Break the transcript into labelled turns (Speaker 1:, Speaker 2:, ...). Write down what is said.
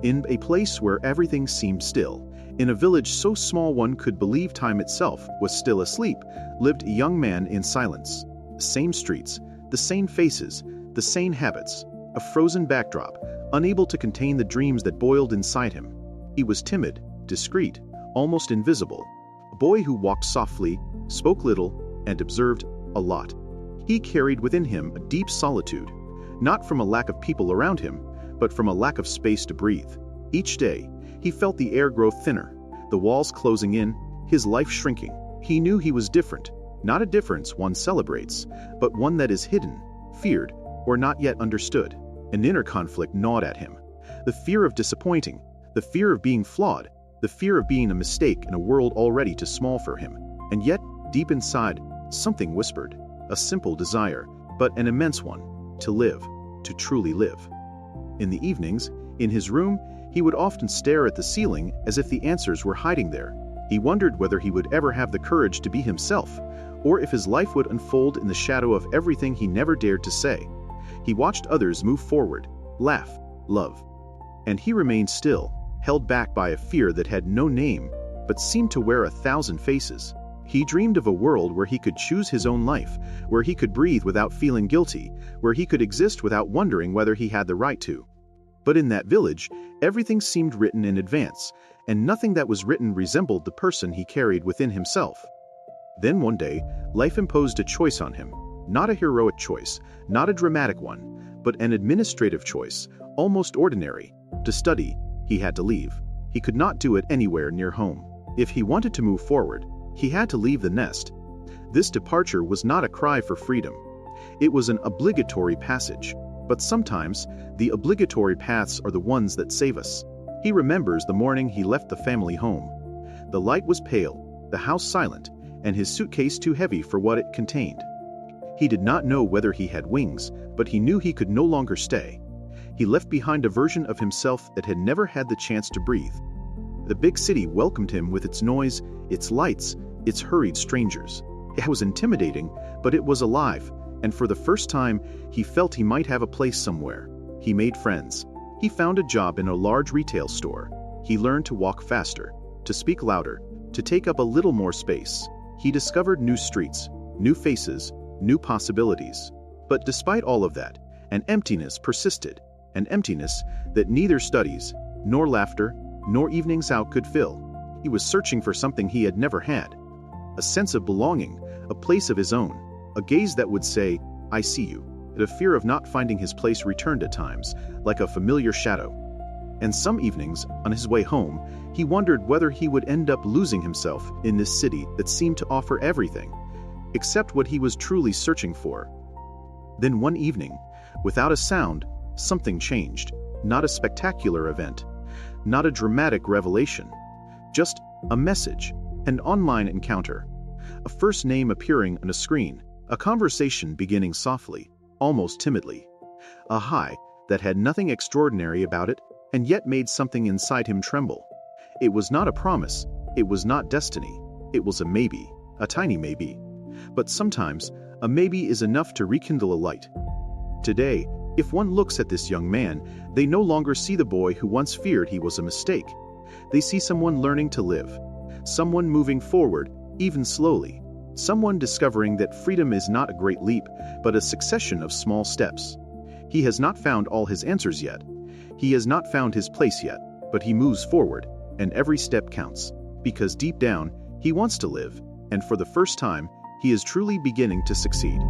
Speaker 1: In a place where everything seemed still, in a village so small one could believe time itself was still asleep, lived a young man in silence. The same streets, the same faces, the same habits, a frozen backdrop, unable to contain the dreams that boiled inside him. He was timid, discreet, almost invisible, a boy who walked softly, spoke little, and observed a lot. He carried within him a deep solitude, not from a lack of people around him, but from a lack of space to breathe. Each day, he felt the air grow thinner, the walls closing in, his life shrinking. He knew he was different, not a difference one celebrates, but one that is hidden, feared, or not yet understood. An inner conflict gnawed at him. The fear of disappointing, the fear of being flawed, the fear of being a mistake in a world already too small for him. And yet, deep inside, something whispered, a simple desire, but an immense one, to live, to truly live. In the evenings, in his room, he would often stare at the ceiling as if the answers were hiding there. He wondered whether he would ever have the courage to be himself, or if his life would unfold in the shadow of everything he never dared to say. He watched others move forward, laugh, love. And he remained still, held back by a fear that had no name, but seemed to wear 1,000 faces. He dreamed of a world where he could choose his own life, where he could breathe without feeling guilty, where he could exist without wondering whether he had the right to. But in that village, everything seemed written in advance, and nothing that was written resembled the person he carried within himself. Then one day, life imposed a choice on him. Not a heroic choice, not a dramatic one, but an administrative choice, almost ordinary. To study, he had to leave. He could not do it anywhere near home. If he wanted to move forward, he had to leave the nest. This departure was not a cry for freedom. It was an obligatory passage. But sometimes, the obligatory paths are the ones that save us. He remembers the morning he left the family home. The light was pale, the house silent, and his suitcase too heavy for what it contained. He did not know whether he had wings, but he knew he could no longer stay. He left behind a version of himself that had never had the chance to breathe. The big city welcomed him with its noise, its lights, its hurried strangers. It was intimidating, but it was alive, and for the first time, he felt he might have a place somewhere. He made friends. He found a job in a large retail store. He learned to walk faster, to speak louder, to take up a little more space. He discovered new streets, new faces, new possibilities. But despite all of that, an emptiness persisted, an emptiness that neither studies, nor laughter, nor evenings out could fill. He was searching for something he had never had. A sense of belonging, a place of his own, a gaze that would say, "I see you." The fear of not finding his place returned at times, like a familiar shadow. And some evenings, on his way home, he wondered whether he would end up losing himself in this city that seemed to offer everything, except what he was truly searching for. Then one evening, without a sound, something changed. Not a spectacular event, not a dramatic revelation, just a message, an online encounter, a first name appearing on a screen, a conversation beginning softly, almost timidly, a hi that had nothing extraordinary about it and yet made something inside him tremble. It was not a promise, it was not destiny, it was a maybe, a tiny maybe. But sometimes, a maybe is enough to rekindle a light. Today, if one looks at this young man, they no longer see the boy who once feared he was a mistake. They see someone learning to live, someone moving forward, even slowly, someone discovering that freedom is not a great leap, but a succession of small steps. He has not found all his answers yet. He has not found his place yet, but he moves forward, and every step counts, because deep down, he wants to live, and for the first time, he is truly beginning to succeed.